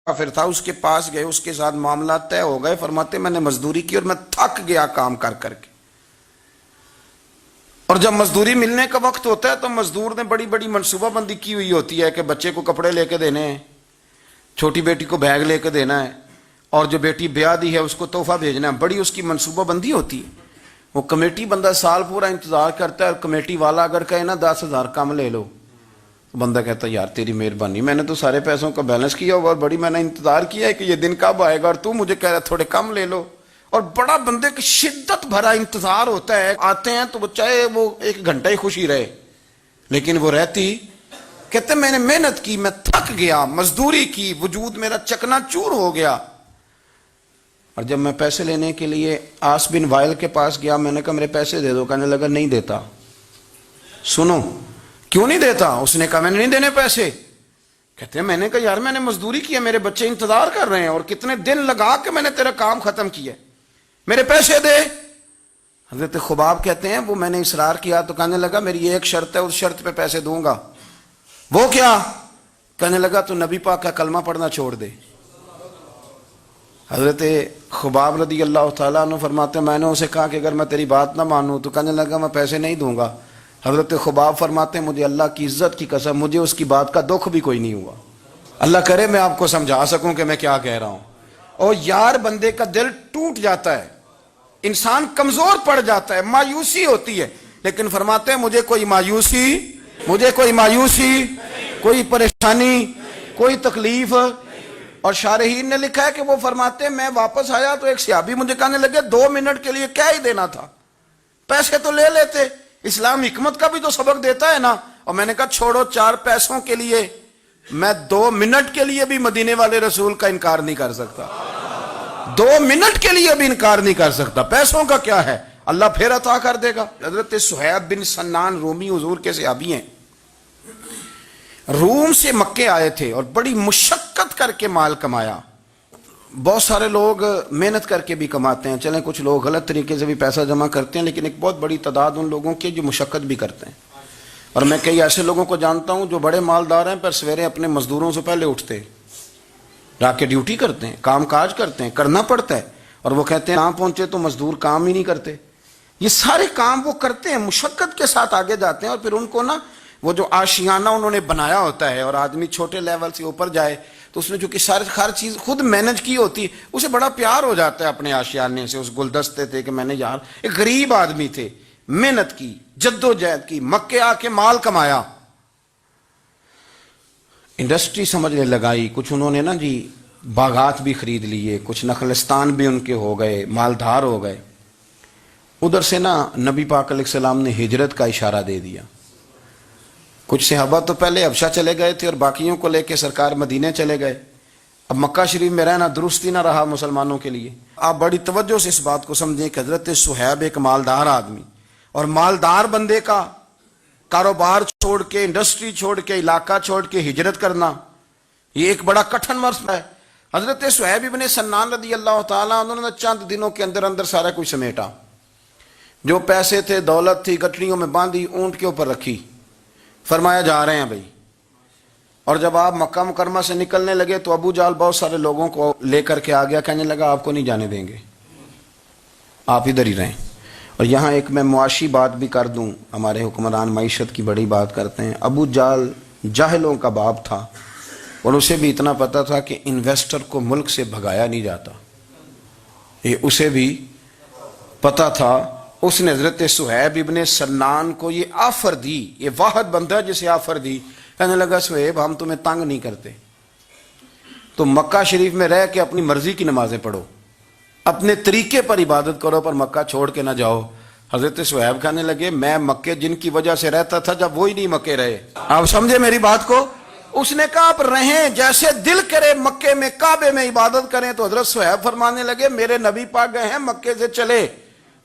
کافر تھا، اس کے پاس گئے، اس کے ساتھ معاملات طے ہو گئے، فرماتے میں نے مزدوری کی اور میں تھک گیا کام کر کر کے، اور جب مزدوری ملنے کا وقت ہوتا ہے تو مزدور نے بڑی بڑی منصوبہ بندی کی ہوئی ہوتی ہے کہ بچے کو کپڑے لے کے دینے ہیں، چھوٹی بیٹی کو بیگ لے کے دینا ہے، اور جو بیٹی بیاہ دی ہے اس کو تحفہ بھیجنا ہے، بڑی اس کی منصوبہ بندی ہوتی ہے۔ وہ کمیٹی بندہ سال پورا انتظار کرتا ہے، اور کمیٹی والا اگر کہے نا 10,000 کم لے لو، تو بندہ کہتا ہے یار تیری مہربانی، میں نے تو سارے پیسوں کا بیلنس کیا ہوا اور بڑی میں نے انتظار کیا ہے کہ یہ دن کب آئے گا، اور تو مجھے کہہ رہا تھوڑے کم لے لو، اور بڑا بندے کی شدت بھرا انتظار ہوتا ہے۔ آتے ہیں تو وہ چاہے وہ 1 گھنٹہ ہی خوشی رہے، لیکن وہ رہتی، کہتے میں نے محنت کی، میں تھک گیا، مزدوری کی، وجود میرا چکنا چور ہو گیا، اور جب میں پیسے لینے کے لیے آس بن وائل کے پاس گیا، میں نے کہا میرے پیسے دے دو، کہنے لگا نہیں دیتا۔ سنو کیوں نہیں دیتا؟ اس نے کہا میں نے نہیں دینے پیسے۔ کہتے ہیں میں نے کہا یار میں نے مزدوری کی ہے، میرے بچے انتظار کر رہے ہیں، اور کتنے دن لگا کے میں نے تیرا کام ختم کیا، میرے پیسے دے۔ حضرت خباب کہتے ہیں وہ میں نے اصرار کیا تو کہنے لگا میری ایک شرط ہے، اس شرط پہ پیسے دوں گا۔ وہ کیا؟ کہنے لگا تو نبی پاک کا کلمہ پڑھنا چھوڑ دے۔ حضرت خباب رضی اللہ تعالیٰ عنہ فرماتے ہیں میں نے اسے کہا کہ اگر میں تیری بات نہ مانوں تو کہنے لگا میں پیسے نہیں دوں گا۔ حضرت خباب فرماتے ہیں مجھے اللہ کی عزت کی قسم مجھے اس کی بات کا دکھ بھی کوئی نہیں ہوا۔ اللہ کرے میں آپ کو سمجھا سکوں کہ میں کیا کہہ رہا ہوں۔ اور یار بندے کا دل ٹوٹ جاتا ہے، انسان کمزور پڑ جاتا ہے، مایوسی ہوتی ہے، لیکن فرماتے ہیں مجھے کوئی مایوسی، کوئی پریشانی، کوئی تکلیف۔ اور شارحین نے لکھا ہے کہ وہ فرماتے ہیں میں واپس آیا تو ایک صحابی مجھے کہنے لگے 2 منٹ کے لیے کیا ہی دینا تھا، پیسے تو لے لیتے، اسلام حکمت کا بھی تو سبق دیتا ہے نا۔ اور میں نے کہا چھوڑو 4 پیسوں کے لیے میں 2 منٹ کے لیے بھی مدینے والے رسول کا انکار نہیں کر سکتا، 2 منٹ کے لیے بھی انکار نہیں کر سکتا، پیسوں کا کیا ہے، اللہ پھر عطا کر دے گا۔ حضرت صہیب بن سنان رومی حضور کے صحابی ہیں، روم سے مکے آئے تھے اور بڑی مشقت کر کے مال کمایا۔ بہت سارے لوگ محنت کر کے بھی کماتے ہیں، چلیں کچھ لوگ غلط طریقے سے بھی پیسہ جمع کرتے ہیں، لیکن ایک بہت بڑی تعداد ان لوگوں کی جو مشقت بھی کرتے ہیں۔ اور میں کئی ایسے لوگوں کو جانتا ہوں جو بڑے مالدار ہیں پر سویرے اپنے مزدوروں سے پہلے اٹھتے، جا کے ڈیوٹی کرتے ہیں، کام کاج کرتے ہیں، کرنا پڑتا ہے، اور وہ کہتے ہیں نہ پہنچے تو مزدور کام ہی نہیں کرتے۔ یہ سارے کام وہ کرتے ہیں، مشقت کے ساتھ آگے جاتے ہیں، اور پھر ان کو نا وہ جو آشیانہ انہوں نے بنایا ہوتا ہے، اور آدمی چھوٹے لیول سے اوپر جائے تو اس نے جو کہ ہر چیز خود مینج کی ہوتی ہے، اسے بڑا پیار ہو جاتا ہے اپنے آشیانے سے، اس گلدستے تھے کہ میں نے یار ایک غریب آدمی تھے، محنت کی، جد و جہد کی، مکے آ کے مال کمایا، انڈسٹری سمجھنے لگائی، کچھ انہوں نے نا جی باغات بھی خرید لیے، کچھ نخلستان بھی ان کے ہو گئے، مالدار ہو گئے۔ ادھر سے نا نبی پاک علیہ السلام نے ہجرت کا اشارہ دے دیا۔ کچھ صحابہ تو پہلے حبشہ چلے گئے تھے اور باقیوں کو لے کے سرکار مدینے چلے گئے۔ اب مکہ شریف میں رہنا درست ہی نہ رہا مسلمانوں کے لیے۔ آپ بڑی توجہ سے اس بات کو سمجھیں کہ حضرت صہیب ایک مالدار آدمی، اور مالدار بندے کا کاروبار چھوڑ کے، انڈسٹری چھوڑ کے، علاقہ چھوڑ کے ہجرت کرنا، یہ ایک بڑا کٹھن مرحلہ ہے۔ حضرت صہیب ابن سنان رضی اللہ تعالیٰ عنہ نے چند دنوں کے اندر اندر سارا کچھ سمیٹا، جو پیسے تھے، دولت تھی، گٹریوں میں باندھی، اونٹ کے اوپر رکھی، فرمایا جا رہے ہیں بھائی۔ اور جب آپ مکہ مکرمہ سے نکلنے لگے تو ابو جہل بہت سارے لوگوں کو لے کر کے آ گیا، کہنے لگا آپ کو نہیں جانے دیں گے، آپ ادھر ہی رہیں۔ اور یہاں ایک میں معاشی بات بھی کر دوں، ہمارے حکمران معیشت کی بڑی بات کرتے ہیں۔ ابو جہل جاہلوں کا باپ تھا، اور اسے بھی اتنا پتا تھا کہ انویسٹر کو ملک سے بھگایا نہیں جاتا، یہ اسے بھی پتا تھا۔ اس نے حضرت صہیب ابن سنان کو یہ آفر دی، یہ واحد بندہ جسے آفر دی، کہنے لگا صہیب ہم تمہیں تنگ نہیں کرتے، تم مکہ شریف میں رہ کے اپنی مرضی کی نمازیں پڑھو، اپنے طریقے پر عبادت کرو، پر مکہ چھوڑ کے نہ جاؤ۔ حضرت صہیب کہنے لگے میں مکے جن کی وجہ سے رہتا تھا جب وہی نہیں مکے رہے۔ آپ سمجھے میری بات کو؟ اس نے کہا آپ رہیں جیسے دل کرے، مکے میں کعبے میں عبادت کریں۔ تو حضرت صہیب فرمانے لگے میرے نبی پاک گئے ہیں مکے سے چلے،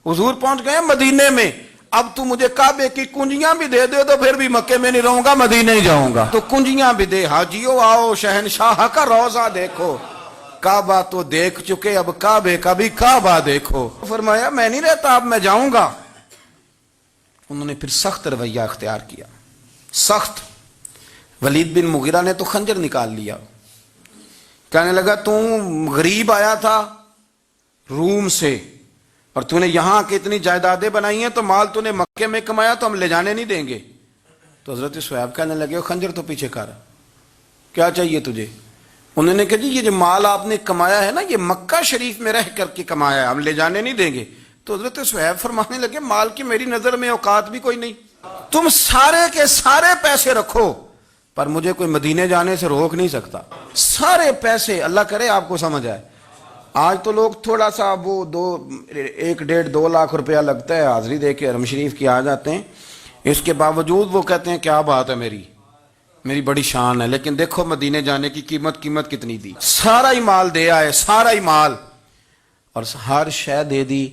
حضور پہنچ گئے مدینے میں، اب تو مجھے کعبے کی کنجیاں بھی دے دے تو پھر بھی مکے میں نہیں رہوں گا، مدینے ہی جاؤں گا۔ تو کنجیاں بھی دے، حاجیو آؤ شہنشاہ کا روضہ دیکھو، کعبہ تو دیکھ چکے اب کعبے کا بھی کعبہ دیکھو۔ فرمایا میں نہیں رہتا، اب میں جاؤں گا۔ انہوں نے پھر سخت رویہ اختیار کیا، سخت۔ ولید بن مغیرہ نے تو خنجر نکال لیا، کہنے لگا تم غریب آیا تھا روم سے اور تو نے یہاں کی اتنی جائیدادیں بنائی ہیں، تو مال تو نے مکے میں کمایا تو ہم لے جانے نہیں دیں گے۔ تو حضرت صہیب کہنے لگے خنجر تو پیچھے کر، کیا چاہیے تجھے؟ انہوں نے کہا جی یہ جو مال آپ نے کمایا ہے نا، یہ مکہ شریف میں رہ کر کے کمایا ہے، ہم لے جانے نہیں دیں گے۔ تو حضرت صہیب فرمانے لگے مال کی میری نظر میں اوقات بھی کوئی نہیں، تم سارے کے سارے پیسے رکھو پر مجھے کوئی مدینے جانے سے روک نہیں سکتا۔ سارے پیسے، اللہ کرے آپ کو سمجھ آئے۔ آج تو لوگ تھوڑا سا وہ 1.5-2 لاکھ روپیہ لگتا ہے حاضری دے کے حرم شریف کی آ جاتے ہیں، اس کے باوجود وہ کہتے ہیں کیا بات ہے، میری بڑی شان ہے، لیکن دیکھو مدینے جانے کی قیمت کتنی دی۔ سارا ہی مال دے آئے، سارا ہی مال، اور ہر شے دے دی،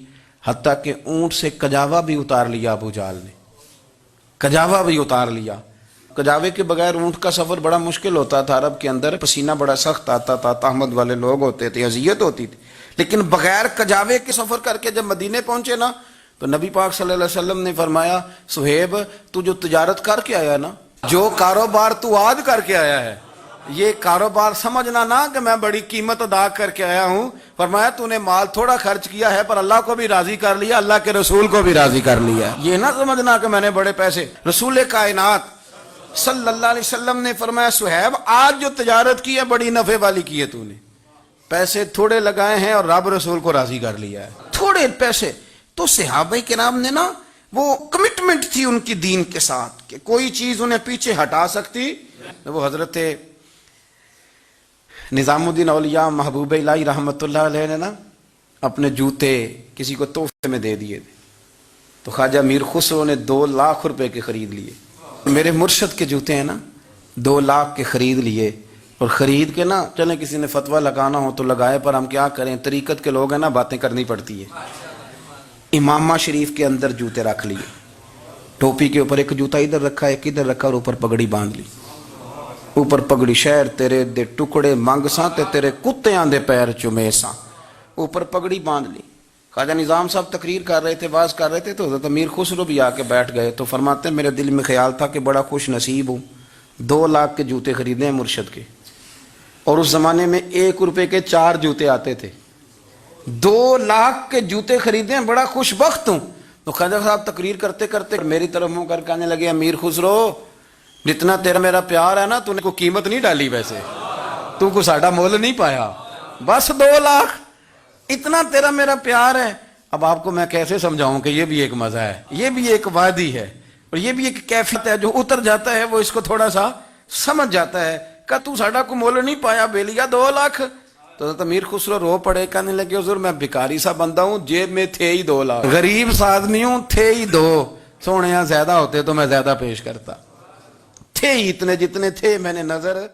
حتیٰ کہ اونٹ سے کجاوا بھی اتار لیا ابو جہل نے، کجاوا بھی اتار لیا۔ کجاوے کے بغیر اونٹ کا سفر بڑا مشکل ہوتا تھا، عرب کے اندر پسینہ بڑا سخت آتا تھا، تہمت والے لوگ ہوتے تھے، اذیت ہوتی تھی، لیکن بغیر کجاوے کے سفر کر کے جب مدینے پہنچے نا تو نبی پاک صلی اللہ علیہ وسلم نے فرمایا صہیب تو جو تجارت کر کے آیا نا، جو کاروبار تو آج کر کے آیا ہے، یہ کاروبار سمجھنا نا کہ میں بڑی قیمت ادا کر کے آیا ہوں، فرمایا تو نے مال تھوڑا خرچ کیا ہے پر اللہ کو بھی راضی کر لیا، اللہ کے رسول کو بھی راضی کر لیا، یہ نہ سمجھنا کہ میں نے بڑے پیسے۔ رسول کائنات صلی اللہ علیہ وسلم نے فرمایا صہیب آج جو تجارت کی ہے بڑی نفع والی کی ہے، تو نے پیسے تھوڑے لگائے ہیں اور رب رسول کو راضی کر لیا ہے، تھوڑے پیسے۔ تو صحابہ کرام نے نا وہ کمٹمنٹ تھی ان کی دین کے ساتھ کہ کوئی چیز انہیں پیچھے ہٹا سکتی۔ وہ حضرت نظام الدین اولیاء محبوب الہی رحمت اللہ علیہ نے نا اپنے جوتے کسی کو تحفے میں دے دیے تھے، تو خواجہ میر خسرو نے 2 لاکھ روپے کے خرید لیے۔ میرے مرشد کے جوتے ہیں نا 2 لاکھ کے خرید لیے، اور خرید کے نا چلیں کسی نے فتویٰ لگانا ہو تو لگائے، پر ہم کیا کریں، طریقت کے لوگ ہیں نا، باتیں کرنی پڑتی ہے۔ امامہ شریف کے اندر جوتے رکھ لیے، ٹوپی کے اوپر ایک جوتا ادھر رکھا ایک ادھر رکھا، اور اوپر پگڑی باندھ لی، اوپر پگڑی شہر تیرے دے ٹکڑے منگ ساں تے تیرے کتیاں دے پیر چومے ساں، اوپر پگڑی باندھ لی۔ خواجہ نظام صاحب تقریر کر رہے تھے، واز کر رہے تھے، تو حضرت امیر خسرو بھی آ کے بیٹھ گئے، تو فرماتے ہیں میرے دل میں خیال تھا کہ بڑا خوش نصیب ہوں، 2 لاکھ کے جوتے خریدے ہیں مرشد کے، اور اس زمانے میں 1 روپے کے 4 جوتے آتے تھے، 2 لاکھ کے جوتے خریدے ہیں، بڑا خوش بخت ہوں۔ تو خواجہ صاحب تقریر کرتے کرتے میری طرف منہ کر کہنے لگے امیر خسرو جتنا تیرا میرا پیار ہے نا، تو نے کوئی قیمت نہیں ڈالی، ویسے تو کو ساڈا مول نہیں پایا، بس 2 لاکھ اتنا تیرا میرا پیار ہے۔ اب آپ کو میں کیسے سمجھاؤں کہ یہ بھی ایک مزہ ہے، یہ بھی ایک وادی ہے، اور یہ بھی ایک کیفیت ہے، جو اتر جاتا ہے وہ اس کو تھوڑا سا سمجھ جاتا ہے کہ تو ساڈا کو مول نہیں پایا بیلیا 2 لاکھ۔ تو حضرت امیر خسرو رو پڑے، کہنے لگے حضور میں بھکاری سا بندہ ہوں، جیب میں تھے ہی 2 لاکھ، غریب سا آدمی ہوں، تھے ہی 2، سونے یہاں زیادہ ہوتے تو میں زیادہ پیش کرتا، تھے ہی اتنے جتنے تھے میں نے نظر